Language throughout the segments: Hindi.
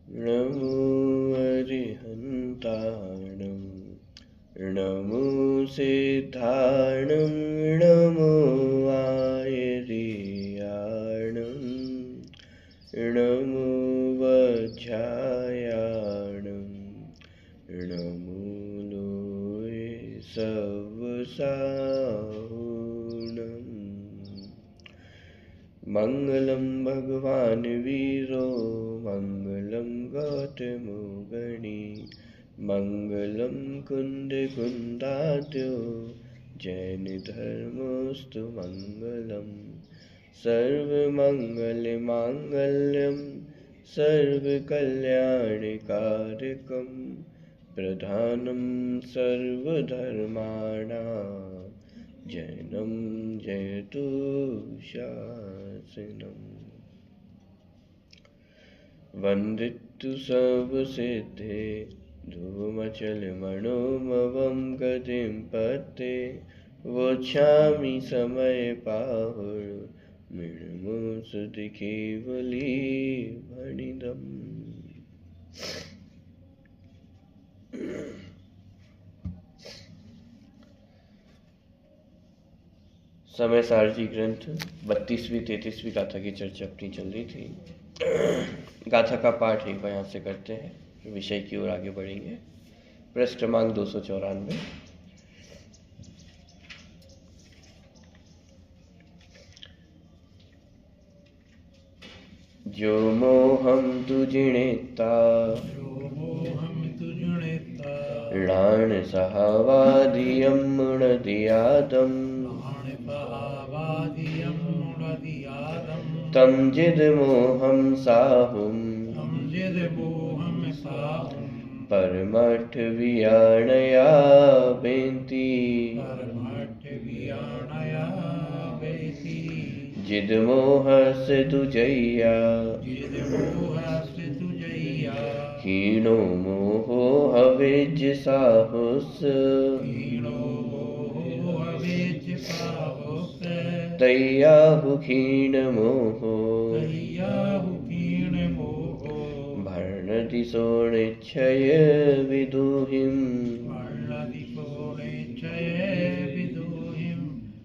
नमो अरिहन्ताणं नमो सिद्धाणं नमो आयर्याणं नमो वज्रायाणं नमो लोये सवसाहुणम्। मङ्गलं भगवान् वीरो मङ्गलं गौतमो गणी मङ्गलं कुन्दकुन्दाद्यो जैनधर्मोऽस्तु मङ्गलं सर्वमङ्गलमाङ्गल्यं सर्वकल्याणकारकं प्रधानं सर्वधर्माणां जैनं जयतु शासनम्। वन्दितु सर्वसिद्धे धूमचलमणोमवं गतिं पते वोच्छामि समयपाहुर् मृण्मोऽसति केवली भणिदम्। समय सारजी ग्रंथ 32वीं 33वीं गाथा की चर्चा अपनी चल रही थी। गाथा का पाठ एक बार यहाँ से करते हैं, विषय की ओर आगे बढ़ेंगे। पृष्ठ क्रमांक 294। जो मोहम तुजिणेता ऋण सहावादियं मुणदियादम् तम जिद मोहम साहुम परमठ वियाणया बेंती जिद मोह से तुजैया हीनो मोहो हवेज साहुस तैयाहु क्षीण मोहो भर्णति सोणिच्छय विदुहिं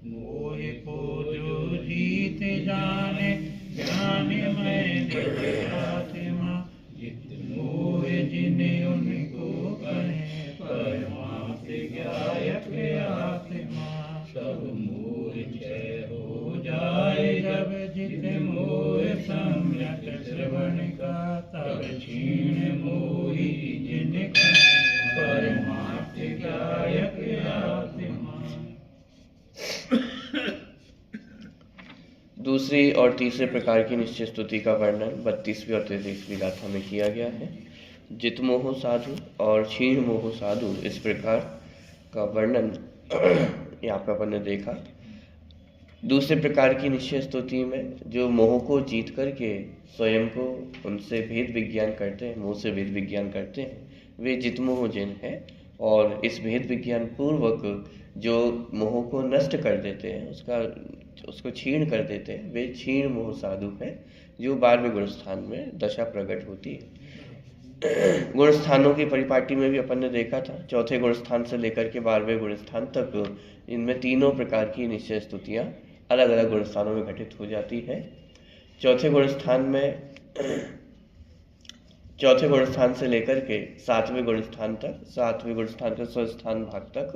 मोह को जो जीत जाने ज्ञान में आत्मा जित मोह जिन्हें उनको कहे परमार्थ ज्ञायक आत्मा सब मोह क्षय हो जाए जब जित मोह सम्यक श्रवण का तब क्षीण मोही जिनका परमार्थ ज्ञायक आत्मा। दूसरी और तीसरे प्रकार की निश्चय स्तुति का वर्णन 32वीं और 33वीं गाथा में किया गया है। जित मोह साधु और क्षीण मोह साधु, इस प्रकार का वर्णन यहाँ पर अपन ने देखा। दूसरे प्रकार की निश्चय स्तुति में जो मोह को जीत करके स्वयं को उनसे भेद विज्ञान करते हैं, मोह से भेद विज्ञान करते हैं, वे जित मोह जिन है। और इस भेद विज्ञान पूर्वक जो मोह को नष्ट कर देते हैं, उसको क्षीण कर देते हैं, वे क्षीण मोह साधु हैं, जो 12वें गुण स्थान में दशा प्रकट होती है। गुण स्थानों की परिपाटी में भी अपन ने देखा था, चौथे गुण स्थान से लेकर के 12वें गुण स्थान तक इनमें तीनों प्रकार की निश्चय स्तुतियाँ अलग अलग गुण स्थानों में घटित हो जाती है। चौथे गुण स्थान से लेकर के 7वें गुण स्थान तक, 7वें गुण स्थान के स्वस्थान भाग तक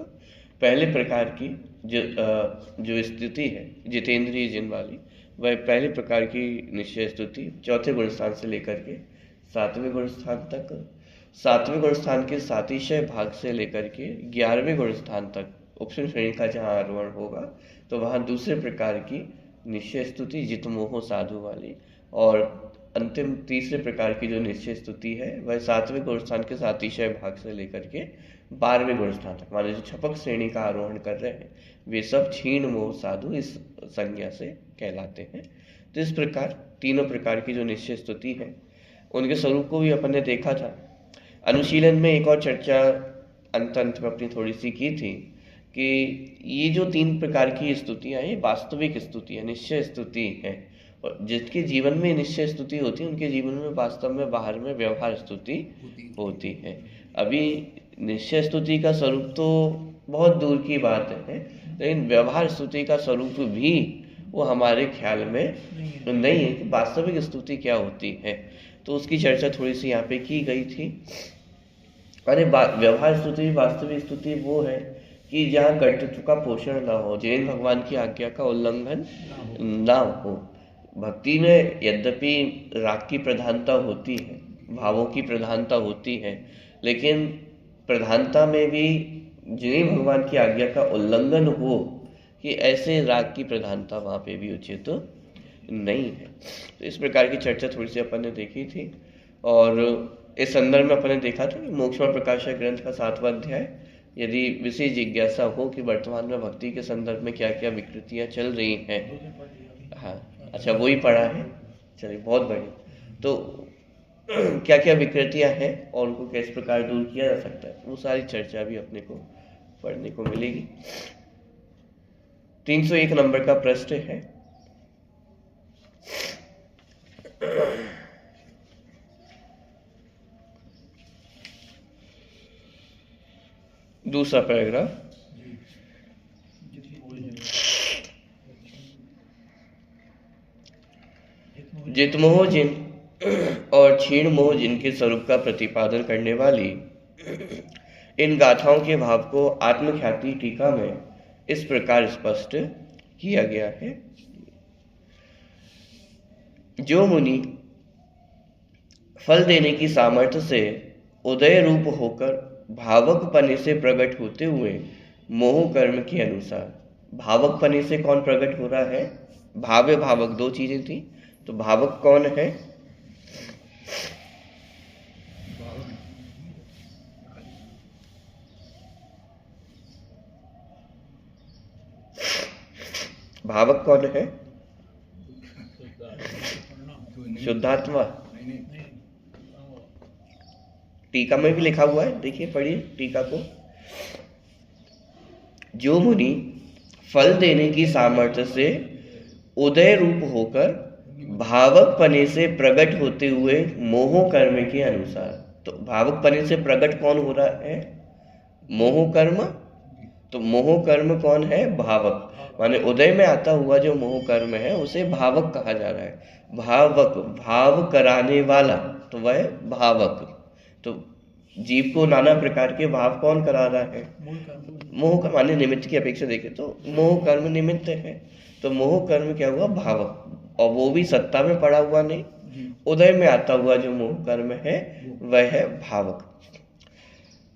पहले प्रकार की जो स्तुति है जितेंद्रिय जिन वाली, वह पहले प्रकार की निश्चय स्तुति चौथे गुण स्थान से लेकर के 7वें गुण स्थान तक, 7वें गुण स्थान के सातिशय भाग से लेकर के 11वें गुण स्थान तक उपशन श्रेणी का जहाँ आरोहण होगा तो वहाँ दूसरे प्रकार की निश्चय स्तुति जित मोह साधु वाली, और अंतिम तीसरे प्रकार की जो निश्चय स्तुति है वह 7वें गुण स्थान के सातिशय भाग से लेकर के 12वें गुण स्थान तक, माने जो छपक श्रेणी का आरोहण कर रहे हैं, वे सब क्षीण मोह साधु इस संज्ञा से कहलाते हैं। तो इस प्रकार तीनों प्रकार की जो निश्चय स्तुति है उनके स्वरूप को भी अपन ने देखा था। अनुशीलन में एक और चर्चा अंत में अपनी थोड़ी सी की थी कि ये जो 3 प्रकार की स्तुतियाँ हैं, ये वास्तविक स्तुति है, निश्चय स्तुति है, और जिसके जीवन में निश्चय स्तुति होती है उनके जीवन में वास्तव में बाहर में व्यवहार स्तुति होती है। अभी निश्चय स्तुति का स्वरूप तो बहुत दूर की बात है, लेकिन व्यवहार स्तुति का स्वरूप भी वो हमारे ख्याल में नहीं है कि वास्तविक स्तुति क्या होती है। तो उसकी चर्चा थोड़ी सी यहाँ पे की गई थी। अरे व्यवहार स्तुति वास्तविक स्तुति वो है कि जहाँ कर्तृत्व का पोषण ना हो, जिन भगवान की आज्ञा का उल्लंघन ना हो। भक्ति में यद्यपि राग की प्रधानता होती है, भावों की प्रधानता होती है, लेकिन प्रधानता में भी जिन्हें भगवान की आज्ञा का उल्लंघन हो कि ऐसे राग की प्रधानता वहाँ पे भी उचित तो नहीं है। तो इस प्रकार की चर्चा थोड़ी सी अपन ने देखी थी। और इस संदर्भ में अपन ने देखा था कि मोक्षपद प्रकाशक ग्रंथ का 7वां अध्याय, यदि विशेष जिज्ञासा हो कि वर्तमान में भक्ति के संदर्भ में क्या क्या विकृतियाँ चल रही हैं। हाँ, अच्छा वही पढ़ा है, चलिए बहुत बढ़िया। तो क्या क्या विकृतियां हैं और उनको किस प्रकार दूर किया जा सकता है, वो सारी चर्चा भी अपने को पढ़ने को मिलेगी। 301 नंबर का प्रश्न है, दूसरा पैराग्राफ। जितमोह जिन और क्षीण मोह जिनके स्वरूप का प्रतिपादन करने वाली इन गाथाओं के भाव को आत्मख्याति टीका में इस प्रकार स्पष्ट किया गया है। जो मुनि फल देने की सामर्थ्य से उदय रूप होकर भावक पने से प्रकट होते हुए मोह कर्म के अनुसार, भावक पने से कौन प्रकट हो रहा है? भाव्य भावक, दो चीजें थी। तो भावक कौन है? भावक कौन है? शुद्धात्मा। टीका में भी लिखा हुआ है, देखिए पढ़िए टीका को। जो मुनि फल देने की सामर्थ्य से उदय रूप होकर भावक पने से प्रकट होते हुए मोह कर्म के अनुसार। तो भावक पने से प्रकट कौन हो रहा है? मोह कर्म। तो मोह कर्म कौन है? भावक। माने उदय में आता हुआ जो मोह कर्म है उसे भावक कहा जा रहा है। भावक, भाव कराने वाला, तो वह भावक। तो जीव को नाना प्रकार के भाव कौन करा रहा है? मोह कर्म। माने निमित्त की अपेक्षा देखें तो मोह कर्म निमित्त है। तो मोह कर्म क्या हुआ? भावक। और वो भी सत्ता में पड़ा हुआ नहीं, उदय में आता हुआ जो मोह कर्म है वह है भावक।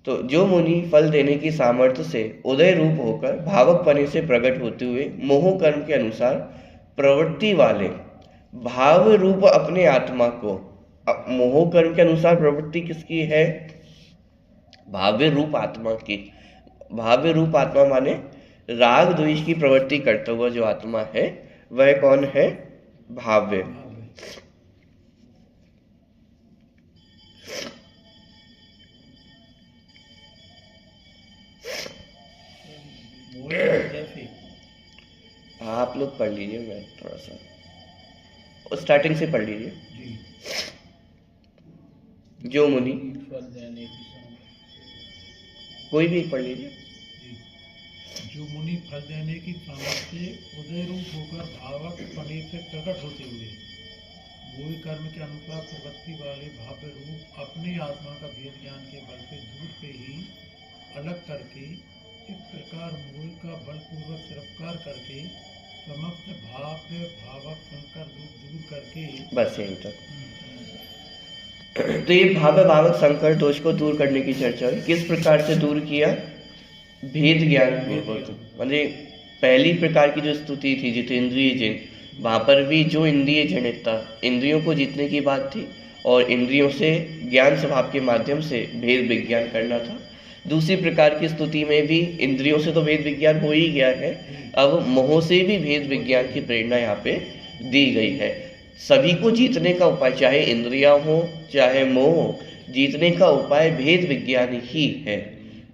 तो जो मुनि फल देने की सामर्थ्य से उदय रूप होकर भावक पने से प्रकट होते हुए मोह कर्म के अनुसार प्रवृत्ति वाले भाव रूप अपने आत्मा को, मोह कर्म के अनुसार प्रवृत्ति किसकी है? भाव्य रूप आत्मा की। भाव्य रूप आत्मा माने राग द्वेष की प्रवृत्ति करता हुआ जो आत्मा है वह कौन है? भाव्य। आप लोग पढ़ लीजिए, मैं थोड़ा सा स्टार्टिंग से पढ़ लीजिए। जो मुनि, कोई भी पढ़ लीजिए। जो मुनि फल देने की सामर्थ्य उदय रूप होकर भावक पने से प्रकट होते हुए मोह कर्म के अनुसार प्रवृत्ति वाले भाव्य रूप अपने आत्मा का भेद ज्ञान के बल से दूर से ही अलग करके इस प्रकार मूल का बलपूर्वक तिरस्कार करके समस्त भाव्य भावक संकर रूप दूर करके, बस यहीं तक। तो ये भाव्य भावक संकर दोष को दूर करने की चर्चा है। किस प्रकार से दूर किया? भेद ज्ञान पूर्वक। मतलब पहली प्रकार की जो स्तुति थी जितेंद्रिय जिन, वहाँ पर भी जो इंद्रिय जनित था, इंद्रियों को जीतने की बात थी और इंद्रियों से ज्ञान स्वभाव के माध्यम से भेद विज्ञान करना था। दूसरी प्रकार की स्तुति में भी इंद्रियों से तो भेद विज्ञान हो ही गया है, अब मोह से भी भेद विज्ञान की प्रेरणा यहाँ पे दी गई है। सभी को जीतने का उपाय, चाहे इंद्रियां हो चाहे मोह हो, जीतने का उपाय भेद विज्ञान ही है।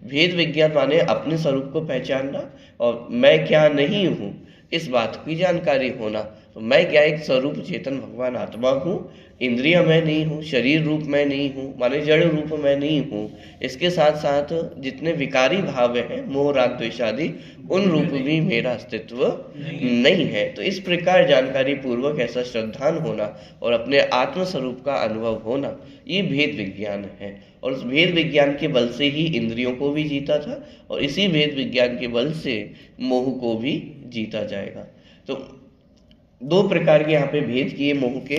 भेद विज्ञान माने अपने स्वरूप को पहचानना और मैं क्या नहीं हूँ इस बात की जानकारी होना, तो मैं क्या एक स्वरूप चेतन भगवान आत्मा हूँ, इंद्रिय मैं नहीं हूँ, शरीर रूप मैं नहीं हूँ, माने जड़ रूप मैं नहीं हूँ। इसके साथ साथ जितने विकारी भाव हैं, मोह राग द्वेष आदि, उन रूप भी मेरा अस्तित्व नहीं है। तो इस प्रकार जानकारी पूर्वक ऐसा श्रद्धान होना और अपने आत्म स्वरूप का अनुभव होना, ये भेद विज्ञान है। और उस भेद विज्ञान के बल से ही इंद्रियों को भी जीता था और इसी भेद विज्ञान के बल से मोह को भी जीता जाएगा। तो दो प्रकार के यहाँ पे भेद किए मोह के।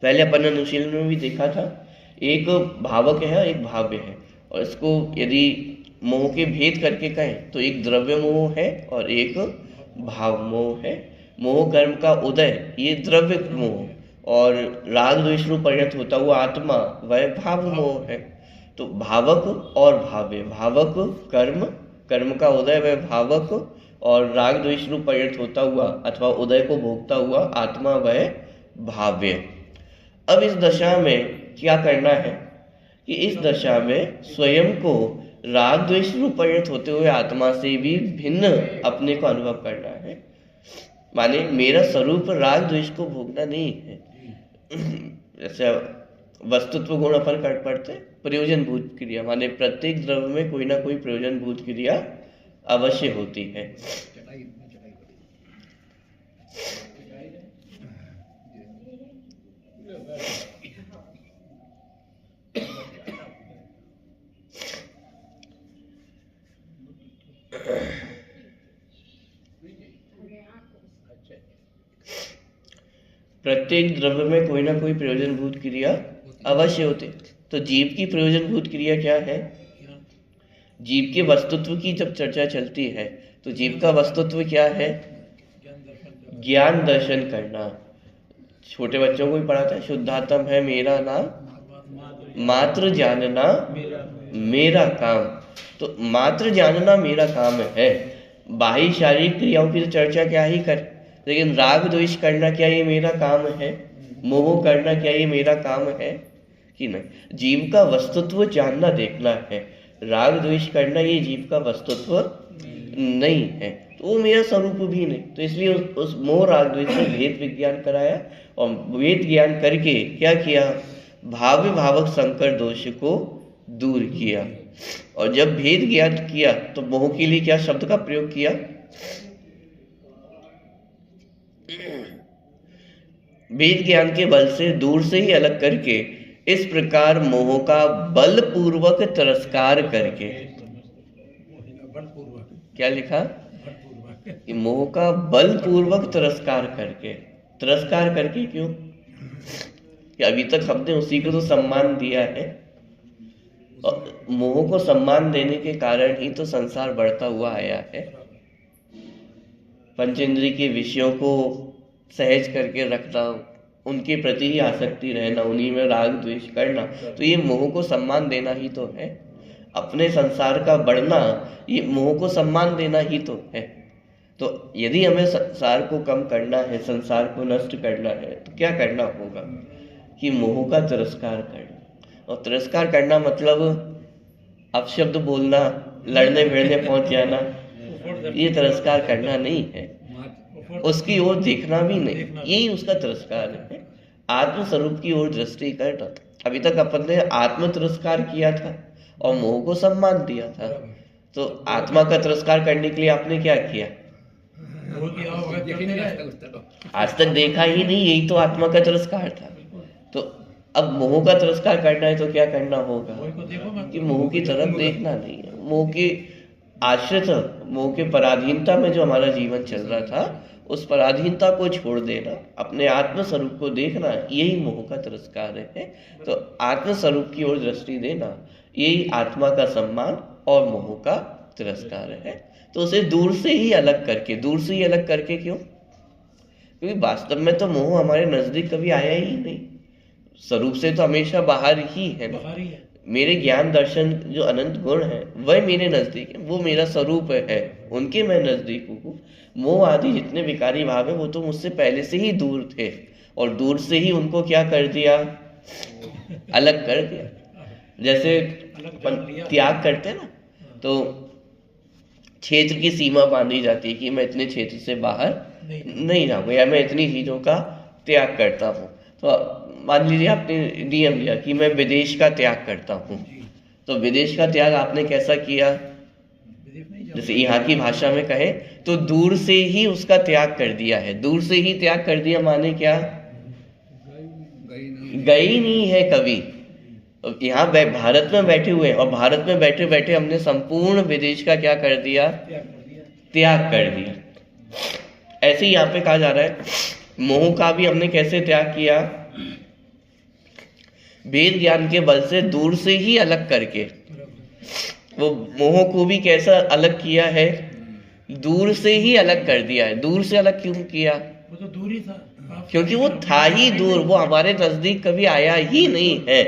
पहले अपन अनुशीलन में भी देखा था, एक भावक है एक भाव्य है। और इसको यदि मोह के भेद करके कहें तो एक द्रव्य मोह है और एक भाव मोह है। मोह कर्म का उदय ये द्रव्य मोह, और राग द्वेष रूप परिणत होता हुआ आत्मा वह भाव मोह है। तो भावक और भाव्य, भावक कर्म, कर्म का उदय वह भावक, और राग द्वेष रूप परिणत होता हुआ अथवा उदय को भोगता हुआ आत्मा वह भाव्य। अब इस दशा में क्या करना है कि इस दशा में स्वयं को राग द्वेष रूप परिणत होते हुए आत्मा से भी भिन्न अपने को अनुभव करना है। माने मेरा स्वरूप राग द्वेष को भोगना नहीं है। जैसे वस्तुत्व गुण अपन कर पढ़ते, प्रयोजन भूत क्रिया, माने प्रत्येक द्रव्य में कोई ना कोई प्रयोजन भूत क्रिया अवश्य होती है। प्रत्येक द्रव्य में कोई ना कोई प्रयोजन भूत क्रिया अवश्य होती। तो जीव की प्रयोजन भूत क्रिया क्या है? जीव के वस्तुत्व की जब चर्चा चलती है तो जीव का वस्तुत्व क्या है? ज्ञान दर्शन करना। छोटे बच्चों को भी पढ़ाता है, शुद्धात्म है मेरा नाम, मात्र जानना मेरा काम। तो मात्र जानना मेरा काम है। बाह्य शारीरिक क्रियाओं की तो चर्चा क्या ही कर, लेकिन राग द्वेष करना क्या ये मेरा काम है? मोह करना क्या ये मेरा काम है कि नहीं? जीव का वस्तुत्व जानना देखना है। राग द्वेष करना ये जीव का वस्तुत्व नहीं है, तो वो मेरा स्वरूप भी नहीं। तो इसलिए उस मोह राग द्वेष से भेद विज्ञान कराया, और भेद ज्ञान करके क्या किया? भाव्य भावक संकर दोष को दूर किया। और जब भेद ज्ञान किया तो मोह के लिए क्या शब्द का प्रयोग किया? भेद ज्ञान के बल से दूर से ही अलग करके, इस प्रकार मोह का बलपूर्वक तिरस्कार करके, क्या लिखा? मोह का बलपूर्वक तिरस्कार करके। तिरस्कार करके क्यों? कि अभी तक हमने उसी को तो सम्मान दिया है, और मोह को सम्मान देने के कारण ही तो संसार बढ़ता हुआ आया है। पंचेंद्रिय के विषयों को सहज करके रखना, उनके प्रति ही आसक्ति रहना, उन्हीं में राग द्वेष करना, तो ये मोह को सम्मान देना ही तो है। अपने संसार का बढ़ना ये मोह को सम्मान देना ही तो है। तो यदि हमें संसार को कम करना है, संसार को नष्ट करना है, तो क्या करना होगा कि मोह का तिरस्कार करना। और तिरस्कार करना मतलब अपशब्द बोलना, लड़ने भिड़ने पहुंच जाना, ये तिरस्कार करना नहीं है। उसकी ओर देखना भी नहीं, यही उसका तिरस्कार है। आत्म स्वरूप की ओर दृष्टि करना। अभी तक अपन ने आत्म तिरस्कार किया था और मोह को सम्मान दिया था। तो आत्मा का तिरस्कार करने के लिए आपने क्या किया? आज तक देखा ही नहीं, यही तो आत्मा का तिरस्कार था। तो अब मोह का तिरस्कार करना है तो क्या करना होगा कि मोह की तरफ देखना नहीं है। मोह की आश्रित, मोह के पराधीनता में जो हमारा जीवन चल रहा था, उस पराधीनता को छोड़ देना, अपने आत्म स्वरूप को देखना, यही मोह का तिरस्कार है। तो आत्म स्वरूप की ओर दृष्टि देना, यही आत्मा का सम्मान और मोह का तिरस्कार है। तो उसे दूर से ही अलग करके, दूर से ही अलग करके क्यों? क्योंकि वास्तव में तो मोह हमारे नजदीक कभी आया ही नहीं, स्वरूप से तो हमेशा बाहर ही है ना। मेरे ज्ञान दर्शन जो अनंत गुण है वह मेरे नजदीक है, वो मेरा स्वरूप है, उनके मैं नजदीक हूँ। मोह आदि जितने विकारी भाव है वो तो मुझसे पहले से ही दूर थे, और दूर से ही उनको क्या कर दिया? अलग कर दिया। जैसे त्याग करते हैं ना, तो क्षेत्र की सीमा बांधी जाती है कि मैं इतने क्षेत्र से बाहर नहीं जाऊंगा या मैं इतनी चीजों का त्याग करता हूँ। तो मान लीजिए आपने नियम लिया कि मैं विदेश का त्याग करता हूँ, जी, तो विदेश का त्याग आपने कैसा किया? विदेश नहीं जाओ। जैसे यहाँ की भाषा में कहे तो दूर से ही उसका त्याग कर दिया है। दूर से ही त्याग कर दिया माने क्या? गई नहीं है कभी। अब यहाँ भारत में बैठे हुए हैं और भारत में बैठे बैठे हमने संपूर्ण विदेश का क्या कर दिया? त्याग कर दिया। त्याग कर दिया। ऐसे ही यहाँ पे कहा जा रहा है मोह का भी हमने कैसे त्याग किया? वेद ज्ञान के बल से दूर से ही अलग करके। वो मोह को भी कैसा अलग किया है? दूर से ही अलग कर दिया है। दूर से अलग क्यों किया? वो तो दूर ही था, क्योंकि वो था ही दूर, वो हमारे नजदीक कभी आया ही नहीं है।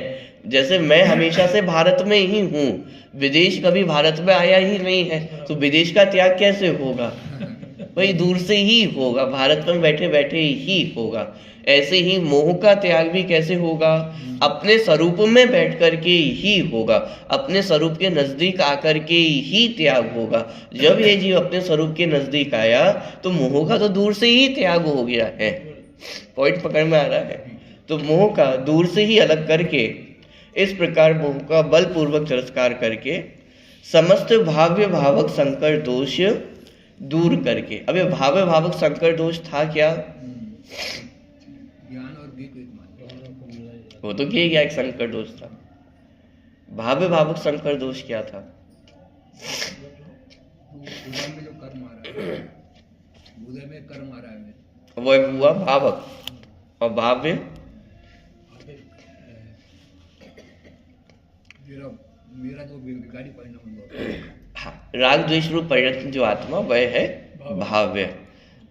जैसे मैं हमेशा से भारत में ही हूँ, विदेश कभी भारत में आया ही नहीं है, तो विदेश का त्याग कैसे होगा? वही दूर से ही होगा, भारत में बैठे बैठे ही होगा। ऐसे ही मोह का त्याग भी कैसे होगा? अपने स्वरूप में बैठ करके ही होगा, अपने स्वरूप के नजदीक आकर के ही त्याग होगा। जब ये जीव अपने स्वरूप के नजदीक आया तो मोह का तो दूर से ही त्याग हो गया है। पॉइंट पकड़ में आ रहा है? तो मोह का दूर से ही अलग करके, इस प्रकार मोह का बलपूर्वक तिरस्कार करके समस्त भाव्य भावक संकर दोष दूर करके। अब ये भाव्य भावक संकर दोष था क्या? ज्ञान और ज्ञ को एक मान, वो तो किया गया एक संकर दोष था। भाव्य भावक संकर दोष क्या था? उदय में जो कर्म आ रहा है, उदय में कर्म आ रहा है, वो एक हुआ भावक, और भाव्य मेरा जो विकारी परिणाम हुआ, हाँ, राग द्वेष रूप परिणत जो आत्मा वह है भाव्य।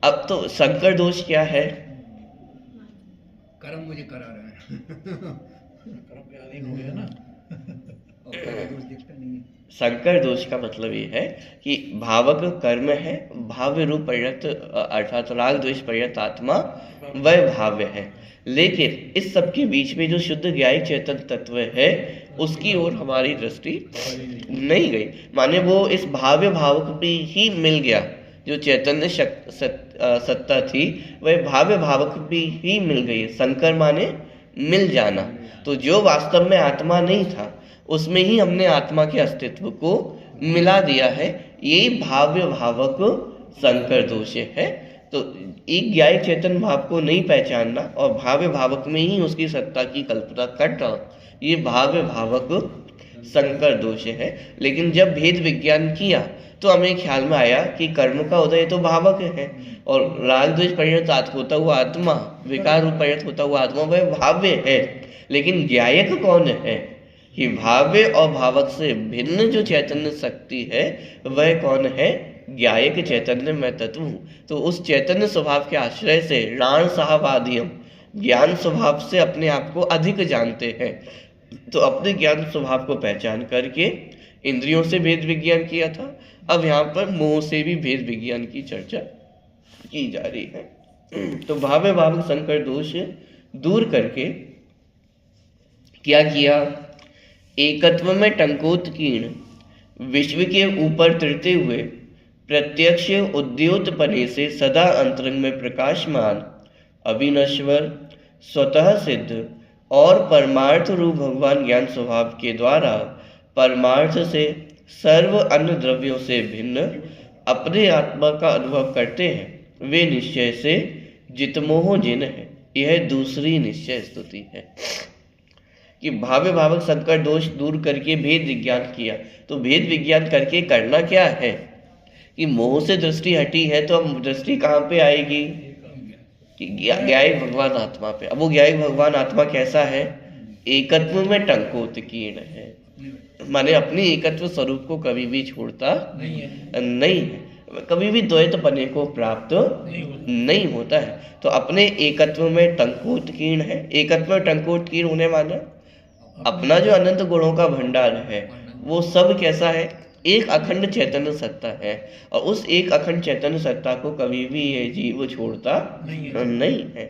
अब तो संकर दोष क्या है? कर्म मुझे करा रहा है कर्म के अधीन हो गया ना। और कर्म दोष दिखता नहीं है। संकर दोष का मतलब ये है कि भावक कर्म है, भाव्य रूप परिणत अर्थात राग द्वेष परिणत आत्मा वह भाव्य है। लेकिन इस सब के बीच में जो शुद्ध ज्ञायिक चेतन तत्व है उसकी ओर हमारी दृष्टि नहीं गई। माने वो इस भाव्य भावक पे ही मिल गया। जो चैतन्य सत्ता थी वह भाव्य भावक भी ही मिल गई। संकर माने मिल जाना। तो जो वास्तव में आत्मा नहीं था उसमें ही हमने आत्मा के अस्तित्व को मिला दिया है। यही भाव्य भावक संकर दोष है। तो एक ज्ञायिक चेतन भाव को नहीं पहचानना और भाव्य भावक में ही उसकी सत्ता की कल्पना करना, ये भाव्य भावक संकर दोष है। लेकिन जब भेद विज्ञान किया तो हमें ख्याल में आया कि कर्म का उदय तो भावक है और राग द्वेष परिणत होता हुआ आत्मा, विकार रूप परिणत होता हुआ आत्मा वह भाव्य है। लेकिन ज्ञायक कौन है? कि भाव्य और भावक से भिन्न जो चैतन्य शक्ति है वह कौन है? ज्ञायक चैतन्य मैं तत्व हूँ। तो उस चैतन्य स्वभाव के आश्रय से राण साहब आदि हम ज्ञान स्वभाव से अपने आप को अधिक जानते हैं। तो अपने ज्ञान स्वभाव को पहचान करके इंद्रियों से भेद विज्ञान किया था। अब यहाँ पर मोह से भी भेद विज्ञान की चर्चा की जा रही है। तो भाव्य भावक संकर दोष दूर करके क्या किया? एकत्व में टंकोत्कीर्ण विश्व के ऊपर तैरते हुए प्रत्यक्ष उद्योतपने से सदा अंतरंग में प्रकाशमान अविनश्वर स्वतः सिद्ध और परमार्थ रूप भगवान ज्ञान स्वभाव के द्वारा परमार्थ से सर्व अन्य द्रव्यों से भिन्न अपने आत्मा का अनुभव करते हैं, वे निश्चय से जितमोह जिन है। यह दूसरी निश्चय स्तुति है कि भाव्य भावक संकर दोष दूर करके भेद विज्ञान किया। तो भेद विज्ञान करके करना क्या है कि मोह से दृष्टि हटी है तो अब दृष्टि कहाँ पे आएगी? कि ज्ञायक भगवान आत्मा पे। अब वो ज्ञायक भगवान आत्मा कैसा है? एकत्व में टंकोत्कीर्ण है, माने अपनी एकत्व स्वरूप को कभी भी छोड़ता नहीं है, कभी भी द्वैतपने को प्राप्त नहीं होता है। तो अपने एकत्व में टंकोत्कीर्ण है। एकत्व में टंकोत्कीर्ण होने माना अपना जो अनंत गुणों का भंडार है वो सब कैसा है? एक अखंड चैतन्य सत्ता है। और उस एक अखंड चैतन्य सत्ता को कभी भी ये जीव छोड़ता नहीं है।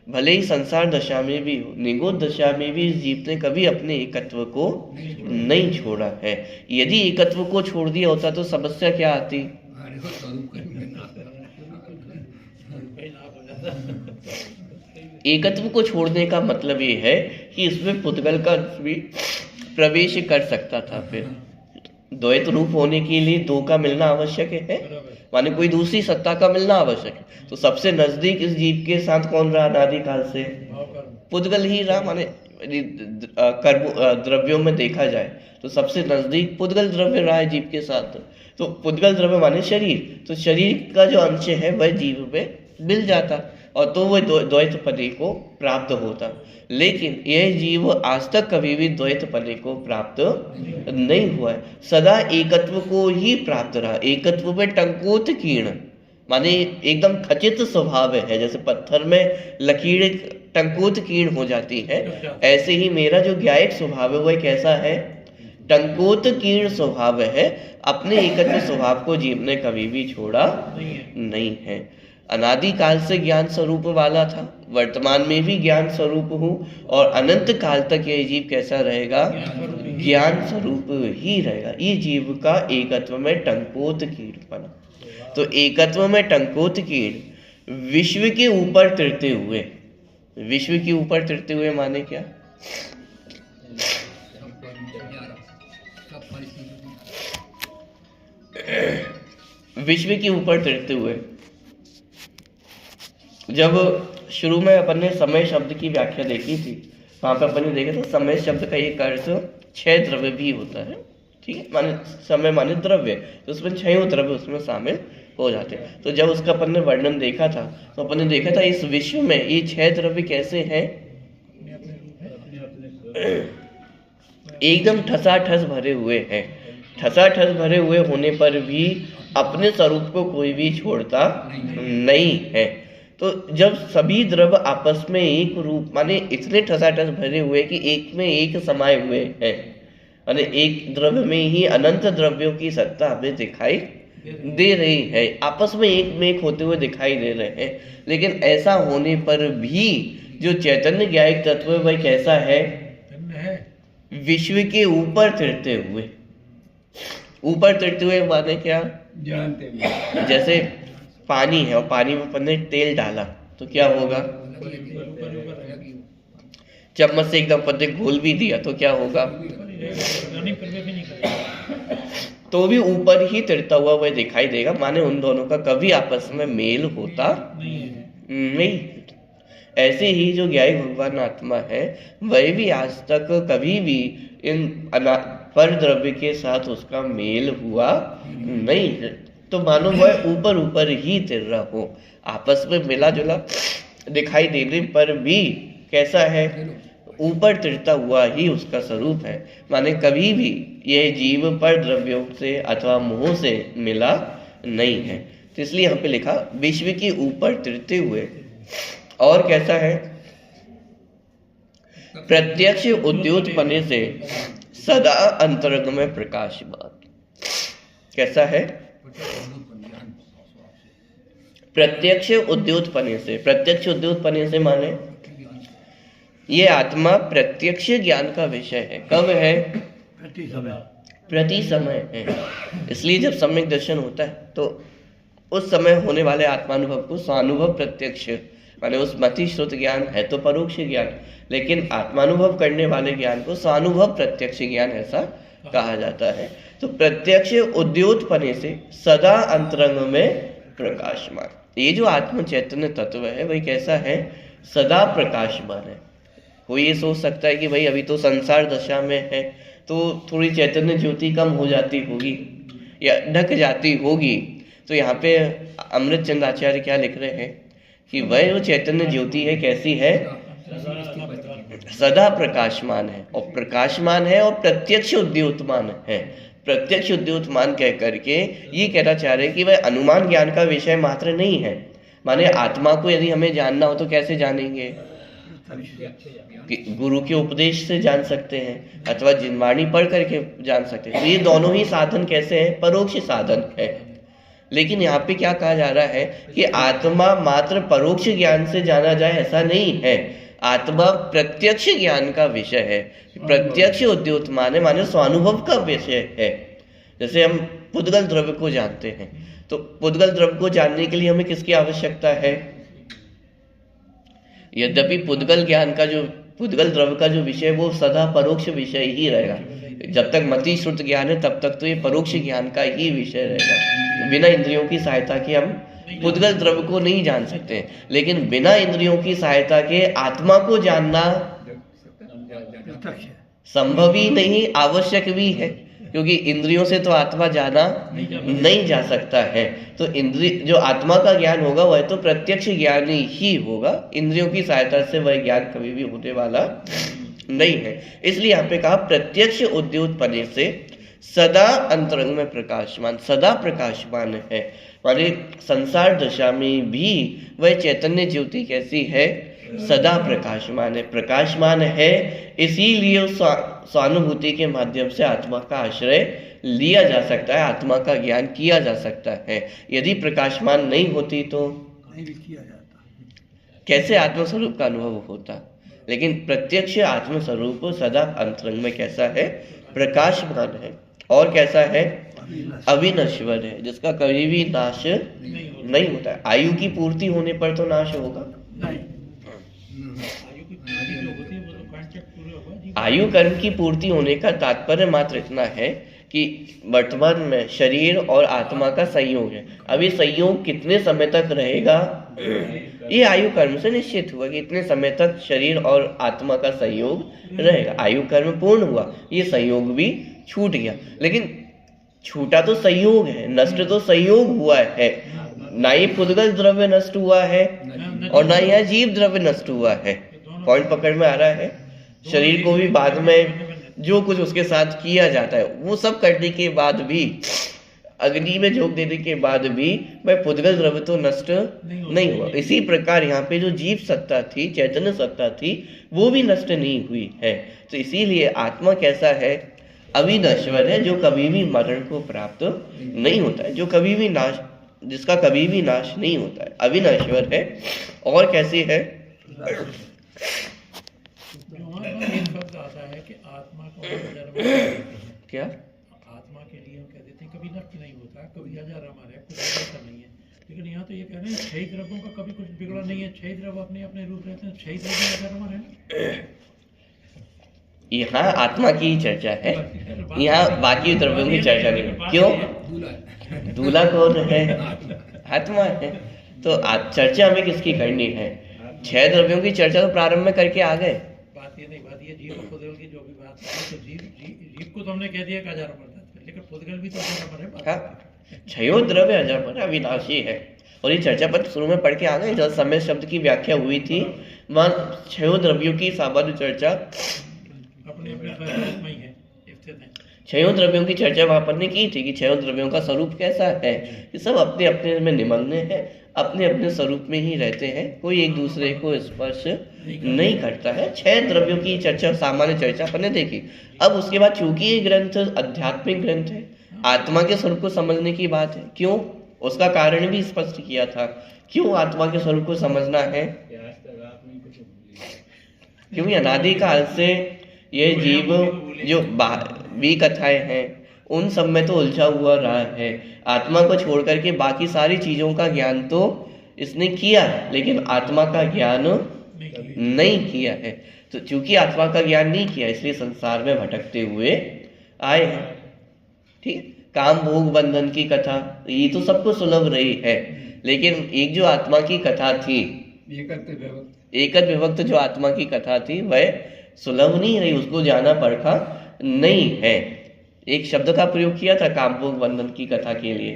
भले ही संसार दशा में भी हो, निगोद दशा में भी इस जीव ने कभी अपने एकत्व को नहीं छोड़ा है। यदि एकत्व को छोड़ दिया होता तो समस्या क्या आती? देखो स्वरूप कहीं ना कहीं नाप हो जाता। एकत्व को छोड़ने का मतलब ये है कि इसमें पुद्गल का भी प्रवेश कर सकता था। फिर द्वैत रूप होने के लिए दो का मिलना आवश्यक है, बराबर। माने कोई दूसरी सत्ता का मिलना आवश्यक है। तो सबसे नजदीक इस जीव के साथ कौन रहा अनादिकाल से? भाव कर्म। पुद्गल ही रहा। माने यदि कर्म द्रव्यों में देखा जाए तो सबसे नजदीक पुद्गल द्रव्य रहा है जीव के साथ। तो पुद्गल द्रव्य माने शरीर, तो शरीर का जो अंश है वह जीव में मिल जाता और तो वह द्वैत पदे को प्राप्त होता। लेकिन यह जीव आज तक कभी भी द्वैत पदे को प्राप्त नहीं हुआ है, सदा एकत्व को ही प्राप्त रहा। एकत्व में टंकोत कीर्ण माने एकदम खचित स्वभाव है। जैसे पत्थर में लकीर टंकोत कीर्ण हो जाती है, ऐसे ही मेरा जो ज्ञायक स्वभाव है वह कैसा है? टंकोत कीर्ण स्वभाव है। अपने एकत्व स्वभाव को जीव ने कभी भी छोड़ा नहीं है। अनादिकाल से ज्ञान स्वरूप वाला था, वर्तमान में भी ज्ञान स्वरूप हूँ और अनंत काल तक यह जीव कैसा रहेगा? ज्ञान स्वरूप ही रहेगा। ये जीव का एकत्व में टंकोत कीर्णपना। तो एकत्व में टंकोत कीर्ण विश्व के ऊपर तिरते हुए, विश्व के ऊपर तिरते हुए माने क्या? विश्व के ऊपर तिरते हुए। जब शुरू में अपन ने समय शब्द की व्याख्या देखी थी, वहां पे अपन ने देखा था समय शब्द का एक अर्थ छह द्रव्य भी होता है। ठीक है, माने समय माने द्रव्य, तो उसमें छह द्रव्य उसमें शामिल हो जाते हैं। तो जब उसका अपन ने वर्णन देखा था तो अपन ने देखा था इस विश्व में ये छह द्रव्य कैसे हैं? एकदम ठसाठस भरे हुए हैं। ठसाठस भरे हुए होने पर भी अपने स्वरूप को कोई भी छोड़ता नहीं है। तो जब सभी द्रव्य आपस में एक रूप माने इतने ठसाठस भरे हुए कि एक में एक समाये हुए हैं, माने एक द्रव्य में ही अनंत द्रव्यों की सत्ता हमें दिखाई दे रही है, आपस में एक होते हुए दिखाई दे रहे हैं। लेकिन ऐसा होने पर भी जो चैतन्य ज्ञायक तत्व है वह कैसा है? विश्व के ऊपर तिरते हुए। ऊपर तिरते हुए माने क्या? जानते भी। जैसे पानी है और पानी में अपन ने तेल डाला तो क्या होगा? चम्मच से एकदम अपन ने घोल भी दिया तो क्या होगा? तो भी ऊपर ही तिरता हुआ वह दिखाई देगा। माने उन दोनों का कभी आपस में मेल होता नहीं। ऐसे ही जो ज्ञायक भगवान आत्मा है वह भी आज तक कभी भी इन पर द्रव्य के साथ उसका मेल हुआ नहीं है। तो मानो वह ऊपर ऊपर ही तिर रहा हो, आपस में मिला जुला दिखाई देने पर भी कैसा है? ऊपर तिरता हुआ ही उसका स्वरूप है। माने कभी भी यह जीव पर द्रव्यों से अथवा मोह से मिला नहीं है। तो इसलिए यहाँ पे लिखा विश्व के ऊपर तिरते हुए। और कैसा है? प्रत्यक्ष उद्योतपने से सदा अंतरंग में प्रकाशमान। कैसा है? प्रत्यक्ष उद्योतपने से। प्रत्यक्ष उद्योतपने से माने ये आत्मा प्रत्यक्ष ज्ञान का विषय है। कब है? प्रति समय है। इसलिए जब सम्यक दर्शन होता है तो उस समय होने वाले आत्मानुभव को स्वानुभव प्रत्यक्ष माने उस मति श्रुत ज्ञान है तो परोक्ष ज्ञान, लेकिन आत्मानुभव करने वाले ज्ञान को स्वानुभव प्रत्यक्ष ज्ञान ऐसा कहा जाता है। तो प्रत्यक्ष उद्योतपने से सदा अंतरंग में प्रकाशमान। ये जो आत्म चैतन्य तत्व है वही कैसा है? सदा प्रकाशमान है। कोई ये सोच सकता है कि भाई अभी तो संसार दशा में है तो थोड़ी चैतन्य ज्योति कम हो जाती होगी या ढक जाती होगी। तो यहाँ पे अमृत चंद आचार्य क्या लिख रहे हैं कि वह जो चैतन्य ज्योति है कैसी है? सदा प्रकाशमान है। और प्रकाशमान है और प्रत्यक्ष उद्योतमान है। प्रत्यक्ष उद्योतमान कह करके ये कहना चाह रहे हैं कि वह अनुमान ज्ञान का विषय मात्र नहीं है। माने आत्मा को यदि हमें जानना हो तो कैसे जानेंगे? गुरु के उपदेश से जान सकते हैं अथवा जिनवाणी पढ़ करके जान सकते हैं। तो ये दोनों ही साधन कैसे हैं? परोक्ष साधन है। लेकिन यहाँ पे क्या कहा जा रहा है कि आत्मा मात्र परोक्ष ज्ञान से जाना जाए ऐसा नहीं है। आत्मा प्रत्यक्ष ज्ञान का विषय है। प्रत्यक्ष उद्योतमान माने स्वानुभव का विषय है। जैसे हम पुद्गल द्रव्य को जानते हैं तो पुद्गल द्रव्य को जानने के लिए हमें किसकी आवश्यकता है? यद्यपि पुद्गल द्रव्य का जो विषय वो सदा परोक्ष विषय ही रहेगा। जब तक मति श्रुत ज्ञान है तब तक तो ये परोक्ष ज्ञान का ही विषय रहेगा। बिना इंद्रियों की सहायता के हम पुद्गल द्रव्य को नहीं जान सकते, लेकिन बिना इंद्रियों की सहायता के आत्मा को जानना संभव ही नहीं, आवश्यक भी है, क्योंकि इंद्रियों से तो आत्मा जाना नहीं जा सकता है। तो जो आत्मा का ज्ञान होगा वह तो प्रत्यक्ष ज्ञान ही होगा, इंद्रियों की सहायता से वह ज्ञान कभी भी होने वाला नहीं है। इसलिए यहाँ पे कहा प्रत्यक्ष उद्योतपने से सदा अंतरंग में प्रकाशमान, सदा प्रकाशमान है। माने संसार दशा में भी वह चैतन्य ज्योति कैसी है? सदा प्रकाशमान है, प्रकाशमान है। इसीलिए उस स्वानुभूति के माध्यम से आत्मा का आश्रय लिया जा सकता है, आत्मा का ज्ञान किया जा सकता है। यदि प्रकाशमान नहीं होती तो कैसे आत्मस्वरूप का अनुभव होता? लेकिन प्रत्यक्ष आत्मस्वरूप सदा अंतरंग में कैसा है? प्रकाशमान है। और कैसा है? अविनश्वर है, जिसका कभी भी नाश नहीं होता है। आयु की पूर्ति होने पर तो नाश होगा, आयु कर्म की पूर्ति होने का तात्पर्य मात्र इतना है कि वर्तमान में शरीर और आत्मा का संयोग है। अब ये संयोग कितने समय तक रहेगा ये आयु कर्म से निश्चित हुआ कि इतने समय तक शरीर और आत्मा का संयोग रहेगा। आयु कर्म पूर्ण हुआ, ये संयोग भी छूट गया, लेकिन छूटा तो संयोग है, नष्ट तो संयोग हुआ है। ना ही पुद्गल द्रव्य नष्ट हुआ है और ना ही जीव द्रव्य नष्ट हुआ है। पॉइंट पकड़ में आ रहा है? शरीर को भी बाद में जो कुछ उसके साथ किया जाता है वो सब करने के बाद भी, अग्नि में झोंक देने के बाद भी वह पुद्गल द्रव्य तो नष्ट नहीं हुआ। इसी प्रकार यहाँ पे जो जीव सत्ता थी, चैतन्य सत्ता थी, वो भी नष्ट नहीं हुई है। तो इसीलिए आत्मा कैसा है? अविनश्वर है, जो कभी भी मरण को प्राप्त नहीं होता है, जो कभी भी नाश, जिसका कभी भी नाश नहीं होता है, अविनश्वर है। और कैसी है? शब्द आता है कि आत्मा को क्या आत्मा के लिए हम कह देते हैं कभी नष्ट नहीं होता, कभी अजर अमर है, कुछ ऐसा नहीं है। लेकिन यहाँ तो ये कह रहे हैं छह द्रव्यों का कभी कुछ बिगड़ा नहीं है, छह द्रव्य अपने अपने रूप रहते हैं, छह द्रव्य अजर अमर है। यहाँ आत्मा की ही चर्चा है, यहाँ बाकी द्रव्यों की चर्चा नहीं। क्यों? दूल्हा कौन है? आत्मा है। तो चर्चा हमें किसकी करनी है? छह द्रव्यों की चर्चा तो प्रारंभ में करके आ गए। बात ये जीव और पुद्गल की जो भी बात है, तो जीव को तो हमने कह दिया कि अजर अमर है, लेकिन पुद्गल भी तो अजर अमर है। हाँ, छयो द्रव्य अजर अमर अविनाशी है। और ये चर्चा पत्र शुरू में पढ़ के आ गए, जब समय शब्द की व्याख्या हुई थी वहाँ छयो द्रव्यों की सामान्य चर्चा अपने अपने स्वरूप में ही है, स्थित है। छयों द्रव्यों की चर्चा वहां पर ने की थी कि छयों द्रव्यों का स्वरूप कैसा है। ये सब अपने अपने में निमग्न है, अपने अपने स्वरूप में ही रहते हैं, कोई एक दूसरे को स्पर्श नहीं करता है। छह द्रव्यों की चर्चा, सामान्य चर्चा अपन ने देखी। अब उसके बाद चूंकि ये ग्रंथ आध्यात्मिक ग्रंथ है, आत्मा के स्वरूप को समझने की बात है। क्यों? उसका कारण भी स्पष्ट किया था। क्यों आत्मा के स्वरूप को समझना है? क्योंकि अनादि काल से ये जीव जो भी कथाएं हैं उन सब में तो उलझा हुआ रहा है। आत्मा को छोड़ करके बाकी सारी चीजों का ज्ञान तो इसने किया, लेकिन आत्मा का ज्ञान नहीं किया है। तो चूंकि आत्मा का ज्ञान नहीं किया, इसलिए संसार में भटकते हुए आए हैं। ठीक, काम भोग बंधन की कथा ये तो सबको सुलभ रही है, लेकिन एक जो आत्मा की कथा थी, एकत विभक्त जो आत्मा की कथा थी, वह सुलभ नहीं रही, उसको जाना परखा नहीं है। एक शब्द का प्रयोग किया था काम भोग बंधन की कथा के लिए।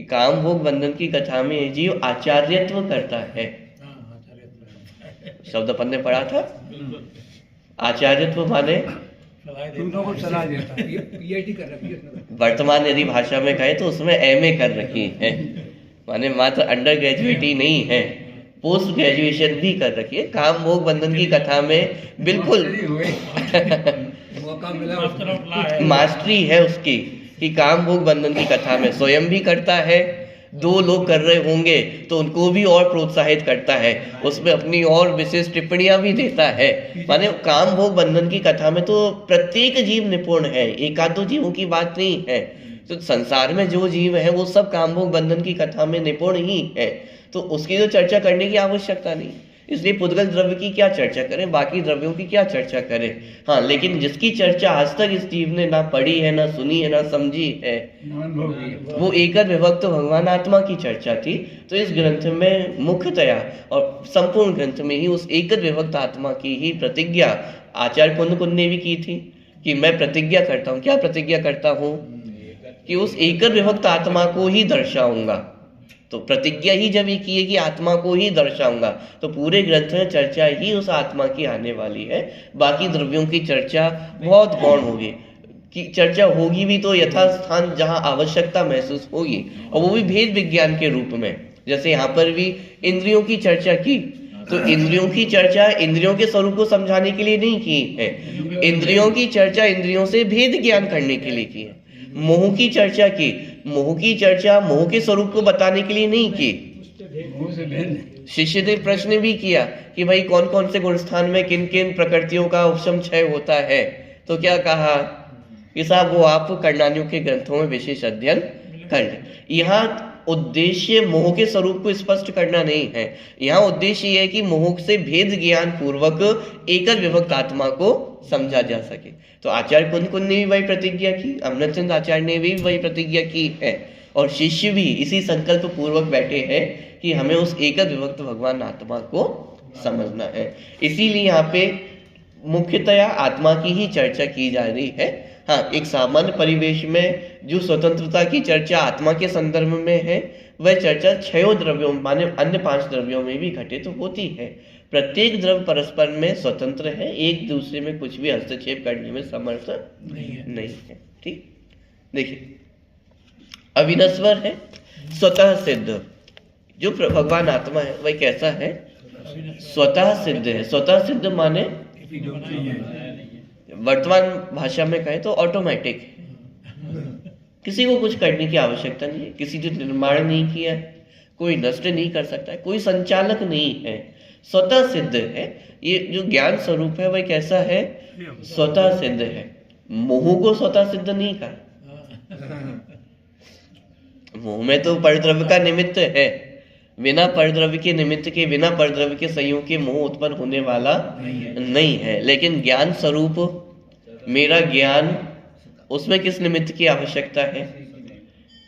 काम भोग बंधन की कथा में जीव आचार्यत्व करता है, शब्द अपन ने पढ़ा था। आचार्यत्व माने वर्तमान यदि भाषा में कहे तो उसमें एमए कर रखी है, माने मात्र अंडर ग्रेजुएट ही नहीं है, पोस्ट ग्रेजुएशन भी कर रखी है। काम भोग बंधन की कथा में बिल्कुल मास्टरी है उसकी, कि काम भोग बंधन की कथा में स्वयं भी करता है, दो लोग कर रहे होंगे तो उनको भी और प्रोत्साहित करता है, उसमें अपनी और विशेष टिप्पणियां भी देता है। माने काम भोग बंधन की कथा में तो प्रत्येक जीव निपुण है, एक आध दो जीवों की बात नहीं है। तो संसार में जो जीव है वो सब कामभोग बंधन की कथा में निपुण ही है, तो उसकी तो चर्चा करने की आवश्यकता नहीं। इसलिए पुद्गल द्रव्य की क्या चर्चा करें, बाकी द्रव्यों की क्या चर्चा करें। हाँ, लेकिन जिसकी चर्चा आज तक इस जीव ने ना पढ़ी है, ना सुनी है, ना समझी है, वो एकद विभक्त भगवान आत्मा की चर्चा थी। तो इस ग्रंथ में मुख्यतया और संपूर्ण ग्रंथ में ही उस एकद विभक्त आत्मा की ही प्रतिज्ञा आचार्य कुंद ने भी की थी कि मैं प्रतिज्ञा करता हूँ। क्या प्रतिज्ञा करता हूँ? कि उस एकद विभक्त आत्मा को ही दर्शाऊंगा। तो प्रतिज्ञा ही जब ये की है कि आत्मा को ही दर्शाऊंगा, तो पूरे ग्रंथ में चर्चा ही उस आत्मा की आने वाली है। बाकी द्रव्यों की चर्चा बहुत गौण होगी, कि चर्चा होगी भी तो यथास्थान जहाँ आवश्यकता महसूस होगी, और वो भी भेद विज्ञान के रूप में। जैसे यहाँ पर भी इंद्रियों की चर्चा की, तो इंद्रियों की चर्चा इंद्रियों के स्वरूप को समझाने के लिए नहीं की है, इंद्रियों की चर्चा इंद्रियों से भेद ज्ञान करने के लिए की है। मोह की चर्चा की, मोह की चर्चा मोह के स्वरूप को बताने के लिए नहीं की। शिष्य ने प्रश्न भी किया कि भाई कौन कौन से गुणस्थान में किन किन प्रकृतियों का उपशम क्षय होता है, तो क्या कहा कि साहब वो आप कर्णानियों के ग्रंथों में विशेष अध्ययन कर लें। यहाँ उद्देश्य मोह के स्वरूप को स्पष्ट करना नहीं है, यहाँ उद्देश्य ये है कि मोह से भेद ज्ञान पूर्वक एकल विभक्त आत्मा को समझा जा सके। तो आचार्य कुंद ने भी वही प्रतिज्ञा की, अमृतचंद आचार्य ने भी वही प्रतिज्ञा की है, और शिष्य भी इसी संकल्प पूर्वक बैठे हैं कि हमें उस एकल विभक्त भगवान आत्मा को समझना है। इसीलिए यहाँ पे मुख्यतया आत्मा की ही चर्चा की जा रही है। हाँ, एक सामान्य परिवेश में जो स्वतंत्रता की चर्चा आत्मा के संदर्भ में है, वह चर्चा 6 द्रव्यों माने अन्य 5 द्रव्यों में भी घटित तो होती है। प्रत्येक द्रव्य परस्पर में स्वतंत्र है, एक दूसरे में कुछ भी हस्तक्षेप करने में समर्थ नहीं है। ठीक, देखिए अविनश्वर है, स्वतः सिद्ध। जो भगवान आत्मा है वह कैसा है? स्वतः सिद्ध है। स्वतः सिद्ध माने वर्तमान भाषा में कहें तो ऑटोमेटिक, किसी को कुछ करने की आवश्यकता नहीं है, किसी ने निर्माण नहीं किया है, कोई नष्ट नहीं कर सकता है, कोई संचालक नहीं है, स्वतः सिद्ध है। ये जो ज्ञान स्वरूप है वह कैसा है? स्वतः सिद्ध है। मोह को स्वतः सिद्ध नहीं कहा। मोह में तो परद्रव्य का निमित्त है, बिना परद्रव्य के निमित्त के, बिना परद्रव्य के संयोग के मोह उत्पन्न होने वाला नहीं है। लेकिन ज्ञान स्वरूप मेरा ज्ञान, उसमें किस निमित्त की आवश्यकता है?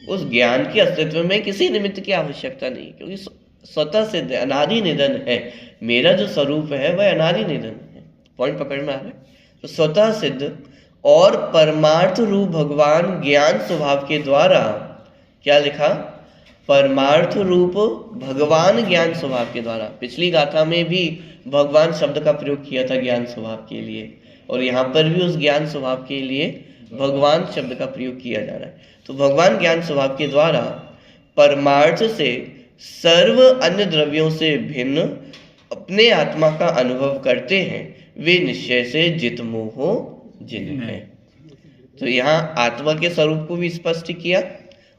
उस ज्ञान के अस्तित्व में किसी निमित्त की आवश्यकता नहीं, क्योंकि स्वतः सिद्ध अनादि निधन है। मेरा जो स्वरूप है वह अनादि निधन है। पॉइंट पकड़ में आ रहा है? तो स्वतः सिद्ध और परमार्थ रूप भगवान ज्ञान स्वभाव के द्वारा, क्या लिखा? परमार्थ रूप भगवान ज्ञान स्वभाव के द्वारा। पिछली गाथा में भी भगवान शब्द का प्रयोग किया था ज्ञान स्वभाव के लिए, और यहाँ पर भी उस ज्ञान स्वभाव के लिए भगवान शब्द का प्रयोग किया जा रहा है। तो भगवान ज्ञान स्वभाव के द्वारा परमार्थ से सर्व अन्य द्रव्यों से भिन्न अपने आत्मा का अनुभव करते हैं, वे निश्चय से जित मोह जिन है। तो यहाँ आत्मा के स्वरूप को भी स्पष्ट किया,